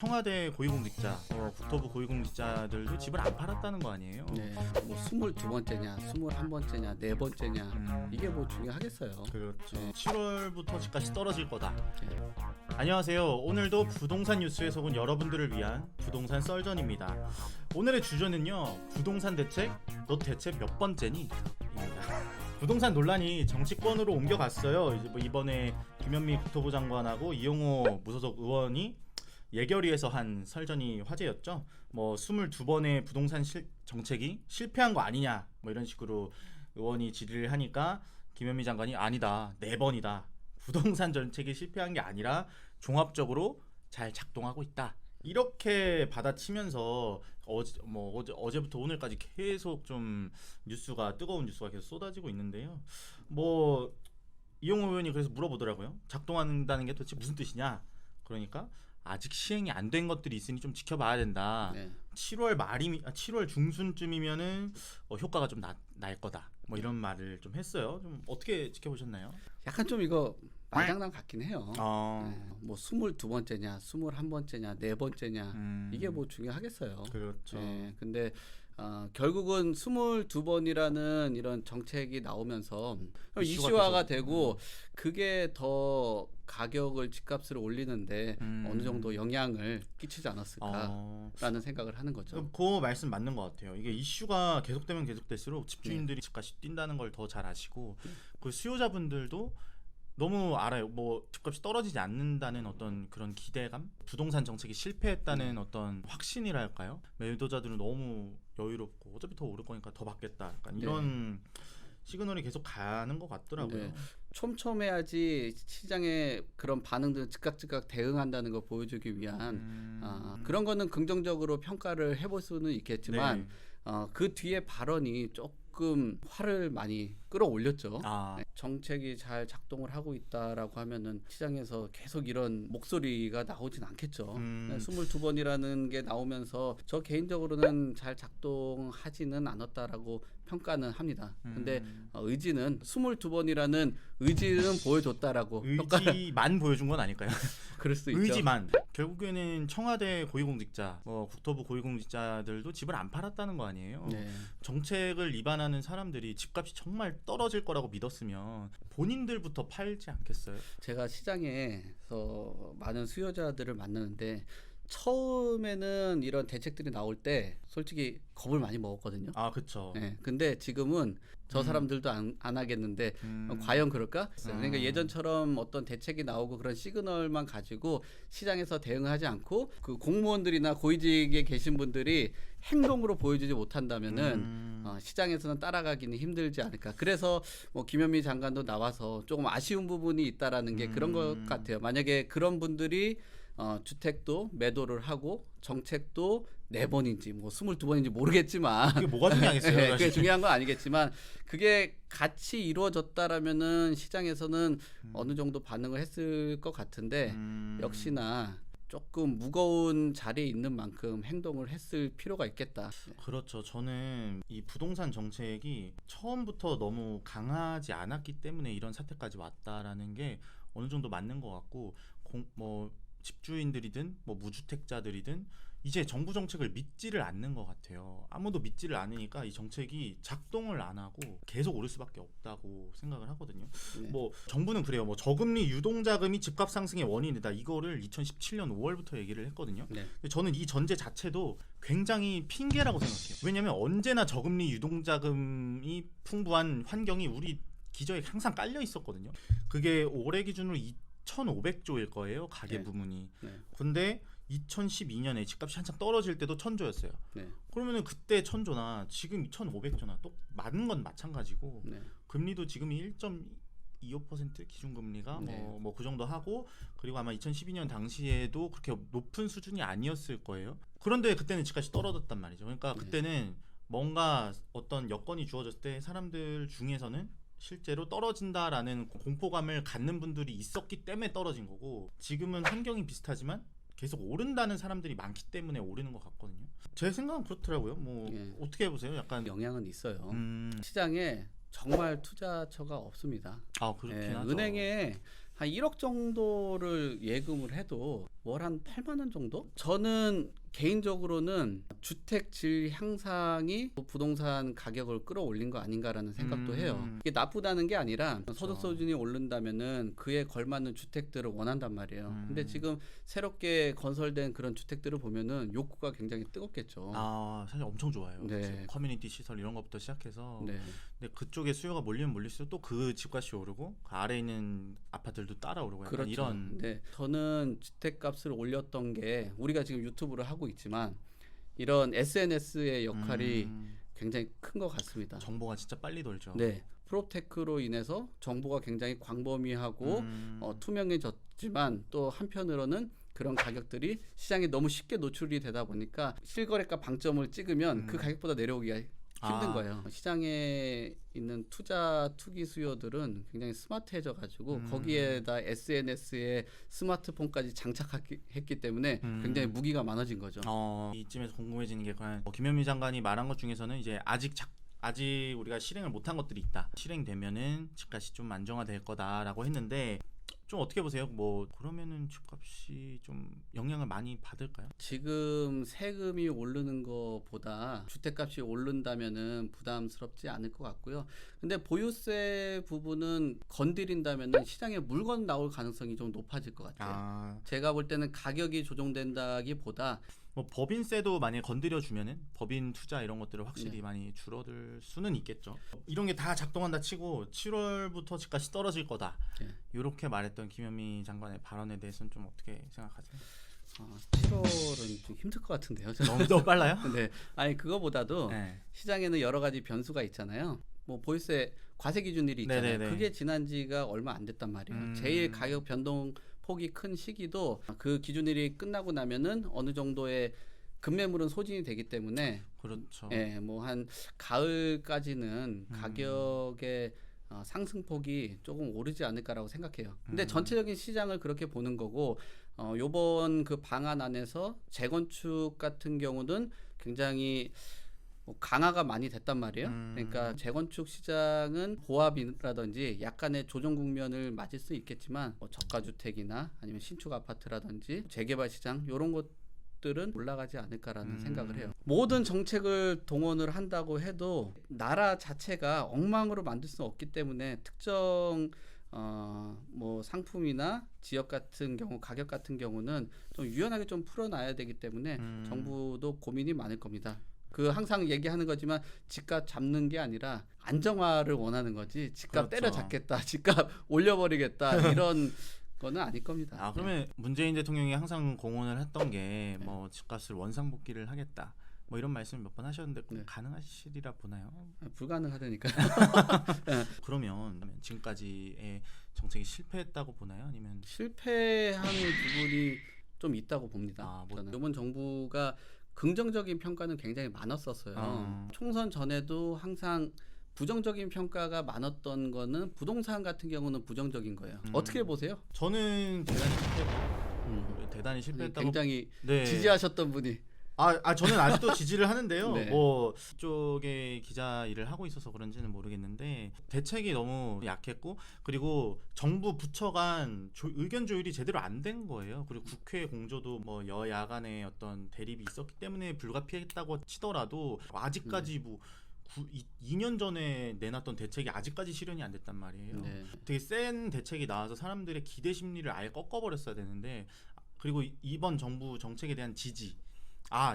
청와대 고위공직자, 국토부 고위공직자들도 집을 안 팔았다는 거 아니에요? 네, 뭐 22번째냐, 21번째냐, 네 번째냐 이게 뭐 중요하겠어요. 그렇죠. 7월부터 집값이 떨어질 거다. 네. 안녕하세요. 오늘도 부동산 뉴스에 속은 여러분들을 위한 부동산 썰전입니다. 오늘의 주제는요, 부동산 대책, 너 대체 몇 번째니? 입니다. 부동산 논란이 정치권으로 옮겨갔어요. 이제 뭐 이번에 김현미 국토부 장관하고 이용호 무소속 의원이 예결위에서 한 설전이 화제였죠. 뭐 22번의 부동산 정책이 실패한 거 아니냐, 뭐 이런 식으로 의원이 질의를 하니까 김현미 장관이 아니다, 4번이다. 부동산 정책이 실패한 게 아니라 종합적으로 잘 작동하고 있다. 이렇게 받아치면서 어제부터 오늘까지 계속 좀 뜨거운 뉴스가 계속 쏟아지고 있는데요. 뭐 이용호 의원이 그래서 물어보더라고요. 작동한다는 게 도대체 무슨 뜻이냐? 그러니까 아직 시행이 안 된 것들이 있으니 좀 지켜봐야 된다. 네. 7월 중순쯤이면은 효과가 좀 날 거다. 뭐 이런 말을 좀 했어요. 좀 어떻게 지켜보셨나요? 약간 좀 이거 말장난 같긴 해요. 어, 네, 뭐 22번째냐, 21번째냐, 네 번째냐 이게 뭐 중요하겠어요. 그렇죠. 네, 근데 결국은 22번이라는 이런 정책이 나오면서 이슈화가 되고 그게 더 가격을 집값을 올리는데 어느 정도 영향을 끼치지 않았을까라는 생각을 하는 거죠. 그 말씀 맞는 것 같아요. 이게 이슈가 계속되면 계속될수록 집주인들이 집값이 뛴다는 걸 더 잘 아시고 그 수요자분들도 너무 알아요. 뭐 집값이 떨어지지 않는다는 어떤 그런 기대감, 부동산 정책이 실패했다는 어떤 확신이랄까요? 매도자들은 너무 여유롭고 어차피 더 오를 거니까 더 받겠다. 약간 이런 시그널이 계속 가는 것 같더라고요. 네. 촘촘해야지 시장의 그런 반응들 즉각 대응한다는 걸 보여주기 위한 그런 거는 긍정적으로 평가를 해볼 수는 있겠지만 그 뒤에 발언이 조금 화를 많이 끌어올렸죠. 네. 정책이 잘 작동을 하고 있다라고 하면은 시장에서 계속 이런 목소리가 나오진 않겠죠. 22번이라는 게 나오면서 저 개인적으로는 잘 작동하지는 않았다라고 평가는 합니다. 근데 의지는 22번이라는 의지는 보여줬다라고 의지만 보여준 건 아닐까요? 그럴 수 있죠. 의지만. 결국에는 청와대 고위공직자, 국토부 고위공직자들도 집을 안 팔았다는 거 아니에요. 네. 정책을 위반하는 사람들이 집값이 정말 떨어질 거라고 믿었으면 본인들부터 팔지 않겠어요? 제가 시장에서 많은 수요자들을 만나는데 처음에는 이런 대책들이 나올 때 솔직히 겁을 많이 먹었거든요. 그렇죠. 네, 근데 지금은 저 사람들도 안 하겠는데 과연 그럴까? 그러니까 예전처럼 어떤 대책이 나오고 그런 시그널만 가지고 시장에서 대응하지 않고 그 공무원들이나 고위직에 계신 분들이 행동으로 보여주지 못한다면은 시장에서는 따라가기는 힘들지 않을까. 그래서 뭐 김현미 장관도 나와서 조금 아쉬운 부분이 있다라는 게 그런 것 같아요. 만약에 그런 분들이 주택도 매도를 하고 정책도 4번인지 뭐 22번인지 모르겠지만 그게 뭐가 중요하겠어요? 네, 그게 중요한 건 아니겠지만 그게 같이 이루어졌다라면은 시장에서는 어느 정도 반응을 했을 것 같은데 역시나 조금 무거운 자리에 있는 만큼 행동을 했을 필요가 있겠다. 그렇죠. 저는 이 부동산 정책이 처음부터 너무 강하지 않았기 때문에 이런 사태까지 왔다라는 게 어느 정도 맞는 것 같고 집주인들이든 뭐 무주택자들이든 이제 정부 정책을 믿지를 않는 것 같아요. 아무도 믿지를 않으니까 이 정책이 작동을 안 하고 계속 오를 수밖에 없다고 생각을 하거든요. 네. 뭐 정부는 그래요. 뭐 저금리 유동자금이 집값 상승의 원인이다. 이거를 2017년 5월부터 얘기를 했거든요. 네. 근데 저는 이 전제 자체도 굉장히 핑계라고 생각해요. 왜냐하면 언제나 저금리 유동자금이 풍부한 환경이 우리 기저에 항상 깔려 있었거든요. 그게 올해 기준으로 1,500조일 거예요. 가계 부문이. 네. 근데 2012년에 집값이 한참 떨어질 때도 1,000조였어요. 네. 그러면은 그때 1,000조나 지금 2,500조나 또 많은 건 마찬가지고 네. 금리도 지금이 1.25% 기준금리가 네. 뭐 그 정도 하고 그리고 아마 2012년 당시에도 그렇게 높은 수준이 아니었을 거예요. 그런데 그때는 집값이 떨어졌단 말이죠. 그러니까 그때는 뭔가 어떤 여건이 주어졌을 때 사람들 중에서는 실제로 떨어진다라는 공포감을 갖는 분들이 있었기 때문에 떨어진 거고 지금은 환경이 비슷하지만 계속 오른다는 사람들이 많기 때문에 오르는 것 같거든요. 제 생각은 그렇더라고요. 뭐 어떻게 해보세요? 약간 영향은 있어요. 시장에 정말 투자처가 없습니다. 그렇긴 하죠. 은행에 한 1억 정도를 예금을 해도 월 한 8만 원 정도? 저는 개인적으로는 주택 질 향상이 부동산 가격을 끌어올린 거 아닌가라는 생각도 해요. 이게 나쁘다는 게 아니라 소득 수준이 오른다면은 그에 걸맞는 주택들을 원한단 말이에요. 근데 지금 새롭게 건설된 그런 주택들을 보면은 욕구가 굉장히 뜨겁겠죠. 아, 사실 엄청 좋아요. 네. 커뮤니티 시설 이런 것부터 시작해서 네. 근데 그쪽에 수요가 몰리면 몰릴수록 또 그 집값이 오르고 그 아래에 있는 아파트들도 따라오르고 약간 그렇죠. 이런 네. 저는 주택값을 올렸던 게 우리가 지금 유튜브를 하고 있지만 이런 SNS의 역할이 굉장히 큰 것 같습니다. 정보가 진짜 빨리 돌죠. 네. 프로테크로 인해서 정보가 굉장히 광범위하고 투명해졌지만 또 한편으로는 그런 가격들이 시장에 너무 쉽게 노출이 되다 보니까 실거래가 방점을 찍으면 그 가격보다 내려오기가 힘든 거예요. 시장에 있는 투기 수요들은 굉장히 스마트해져 가지고 거기에다 SNS에 스마트폰까지 장착했기 때문에 굉장히 무기가 많아진 거죠. 이쯤에서 궁금해지는 게 과연 김현미 장관이 말한 것 중에서는 이제 아직 우리가 실행을 못한 것들이 있다. 실행되면은 집값이 좀 안정화될 거다라고 했는데 좀 어떻게 보세요? 뭐 그러면은 집값이 좀 영향을 많이 받을까요? 지금 세금이 오르는 것보다 주택값이 오른다면은 부담스럽지 않을 것 같고요. 근데 보유세 부분은 건드린다면은 시장에 물건 나올 가능성이 좀 높아질 것 같아요. 제가 볼 때는 가격이 조정된다기보다 뭐 법인세도 만약에 건드려 주면은 법인 투자 이런 것들을 확실히 많이 줄어들 수는 있겠죠. 이런 게 다 작동한다 치고 7월부터 집값이 떨어질 거다. 이렇게 말했던 김현미 장관의 발언에 대해서는 좀 어떻게 생각하세요? 7월은 좀 힘들 것 같은데요. 너무 빨라요? 네. 아니 그거보다도 네. 시장에는 여러 가지 변수가 있잖아요. 뭐 보유세 과세 기준일이 있잖아요. 네네네. 그게 지난 지가 얼마 안 됐단 말이에요. 제일 가격 변동 폭이 큰 시기도 그 기준일이 끝나고 나면은 어느 정도의 급매물은 소진이 되기 때문에 그렇죠. 예, 뭐 한 가을까지는 가격의 상승폭이 조금 오르지 않을까라고 생각해요. 근데 전체적인 시장을 그렇게 보는 거고 요번 그 방안 안에서 재건축 같은 경우는 굉장히 강화가 많이 됐단 말이에요. 그러니까 재건축 시장은 보합이라든지 약간의 조정 국면을 맞을 수 있겠지만 저가 주택이나 아니면 신축 아파트라든지 재개발 시장 이런 것들은 올라가지 않을까라는 생각을 해요. 모든 정책을 동원을 한다고 해도 나라 자체가 엉망으로 만들 수는 없기 때문에 특정 뭐 상품이나 지역 같은 경우 가격 같은 경우는 좀 유연하게 좀 풀어놔야 되기 때문에 정부도 고민이 많을 겁니다. 그 항상 얘기하는 거지만 집값 잡는 게 아니라 안정화를 원하는 거지 집값 그렇죠. 때려잡겠다, 집값 올려버리겠다 이런 거는 아닐 겁니다. 그러면 문재인 대통령이 항상 공언을 했던 게 뭐 집값을 원상복귀를 하겠다. 뭐 이런 말씀을 몇 번 하셨는데 가능하시리라 보나요? 불가능하다니까. 그러면 지금까지의 정책이 실패했다고 보나요? 아니면 실패한 부분이 좀 있다고 봅니다. 저는 이번 정부가 긍정적인 평가는 굉장히 많았었어요. 총선 전에도 항상 부정적인 평가가 많았던 거는 부동산 같은 경우는 부정적인 거예요. 어떻게 보세요? 저는 대단히 실패했다고 굉장히 네. 지지하셨던 분이 저는 아직도 지지를 하는데요. 네. 뭐 이쪽에 기자 일을 하고 있어서 그런지는 모르겠는데 대책이 너무 약했고 그리고 정부 부처 간 의견 조율이 제대로 안 된 거예요. 그리고 국회 공조도 뭐 여야 간의 어떤 대립이 있었기 때문에 불가피했다고 치더라도 아직까지 뭐 2년 전에 내놨던 대책이 아직까지 실현이 안 됐단 말이에요. 되게 센 대책이 나와서 사람들의 기대 심리를 아예 꺾어버렸어야 되는데 그리고 이번 정부 정책에 대한 지지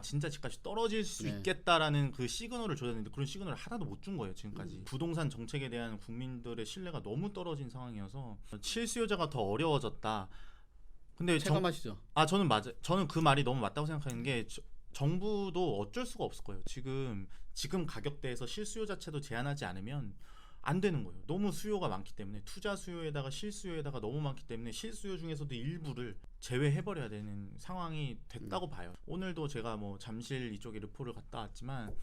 진짜 집값이 떨어질 수 있겠다라는 그 시그널을 줘야 되는데 그런 시그널을 하나도 못 준 거예요 지금까지. 부동산 정책에 대한 국민들의 신뢰가 너무 떨어진 상황이어서 실수요자가 더 어려워졌다. 근데 체감하시죠? 저는 그 말이 너무 맞다고 생각하는 게 정부도 어쩔 수가 없을 거예요. 지금 가격대에서 실수요 자체도 제한하지 않으면 안 되는 거예요. 너무 수요가 많기 때문에 투자 수요에다가 실수요에다가 너무 많기 때문에 실수요 중에서도 일부를 제외해버려야 되는 상황이 됐다고 봐요. 오늘도 제가 뭐 잠실 이쪽에 르포를 갔다 왔지만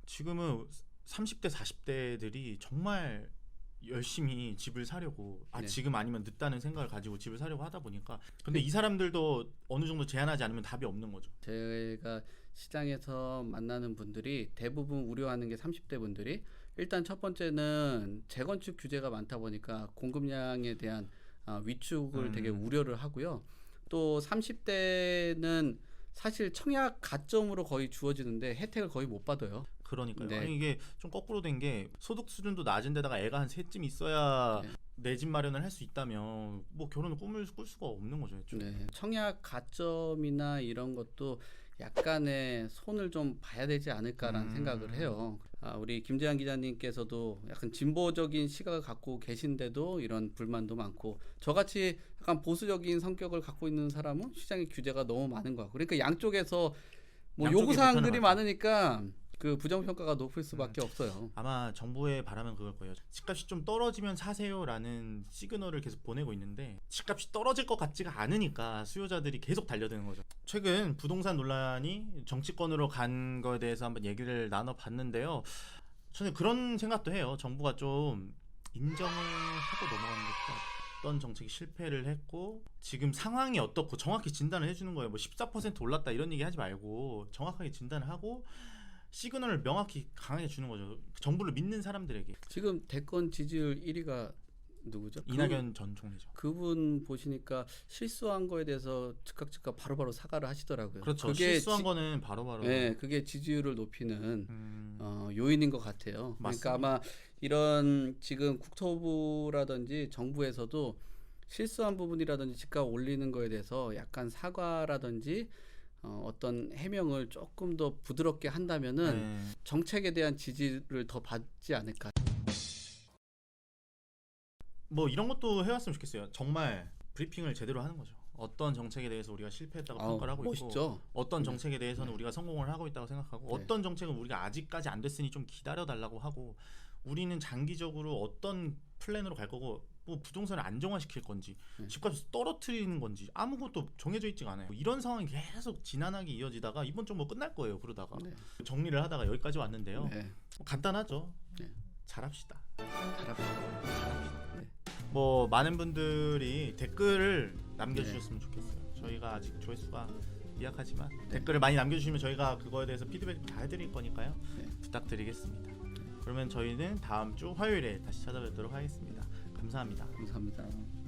지금은 30대 40대들이 정말 열심히 집을 사려고 지금 아니면 늦다는 생각을 가지고 집을 사려고 하다 보니까 근데 이 사람들도 어느 정도 제한하지 않으면 답이 없는 거죠. 제가 시장에서 만나는 분들이 대부분 우려하는 게 30대 분들이 일단 첫 번째는 재건축 규제가 많다 보니까 공급량에 대한 위축을 되게 우려를 하고요. 또 30대는 사실 청약 가점으로 거의 주어지는데 혜택을 거의 못 받아요. 그러니까요. 네. 아니 이게 좀 거꾸로 된 게 소득 수준도 낮은 데다가 애가 한 셋쯤 있어야 네. 내 집 마련을 할 수 있다면 뭐 결혼을 꿀 수가 없는 거죠. 애초에. 네. 청약 가점이나 이런 것도 약간의 손을 좀 봐야 되지 않을까라는 생각을 해요. 우리 김재환 기자님께서도 약간 진보적인 시각을 갖고 계신데도 이런 불만도 많고, 저같이 약간 보수적인 성격을 갖고 있는 사람은 시장의 규제가 너무 많은 거 같고, 그러니까 양쪽에서 뭐 양쪽이 요구 사항들이 불편한 많으니까 그 부정 평가가 높을 수밖에 없어요. 아마 정부의 바람은 그걸 거예요. 집값이 좀 떨어지면 사세요라는 시그널을 계속 보내고 있는데 집값이 떨어질 것 같지가 않으니까 수요자들이 계속 달려드는 거죠. 최근 부동산 논란이 정치권으로 간 거에 대해서 한번 얘기를 나눠봤는데요. 저는 그런 생각도 해요. 정부가 좀 인정을 하고 넘어가는 게 어떤 정책이 실패를 했고 지금 상황이 어떻고 정확히 진단을 해주는 거예요. 뭐 14% 올랐다 이런 얘기 하지 말고 정확하게 진단을 하고 시그널을 명확히 강하게 주는 거죠. 정부를 믿는 사람들에게. 지금 대권 지지율 1위가 누구죠? 이낙연 전 총리죠. 그분 보시니까 실수한 거에 대해서 즉각 바로바로 사과를 하시더라고요. 그렇죠. 그게 실수한 거는 바로바로. 네, 그게 지지율을 높이는 요인인 것 같아요. 맞습니다. 그러니까 아마 이런 지금 국토부라든지 정부에서도 실수한 부분이라든지 집값 올리는 거에 대해서 약간 사과라든지 어떤 해명을 조금 더 부드럽게 한다면은 네. 정책에 대한 지지를 더 받지 않을까. 뭐 이런 것도 해왔으면 좋겠어요. 정말 브리핑을 제대로 하는 거죠. 어떤 정책에 대해서 우리가 실패했다고 평가를 하고 멋있죠? 있고 어떤 정책에 대해서는 우리가 성공을 하고 있다고 생각하고 네. 어떤 정책은 우리가 아직까지 안 됐으니 좀 기다려달라고 하고 우리는 장기적으로 어떤 플랜으로 갈 거고 뭐 부동산을 안정화시킬 건지 집값을 떨어뜨리는 건지 아무것도 정해져 있지가 않아요. 이런 상황이 계속 지난하게 이어지다가 이번 정부 끝날 거예요. 그러다가 네. 정리를 하다가 여기까지 왔는데요. 네. 뭐 간단하죠. 네. 잘합시다. 잘합시다. 네. 뭐 많은 분들이 댓글을 남겨주셨으면 좋겠어요. 저희가 아직 조회수가 미약하지만 댓글을 많이 남겨주시면 저희가 그거에 대해서 피드백 다 해드릴 거니까요. 네. 부탁드리겠습니다. 그러면 저희는 다음 주 화요일에 다시 찾아뵙도록 하겠습니다. 감사합니다. 감사합니다.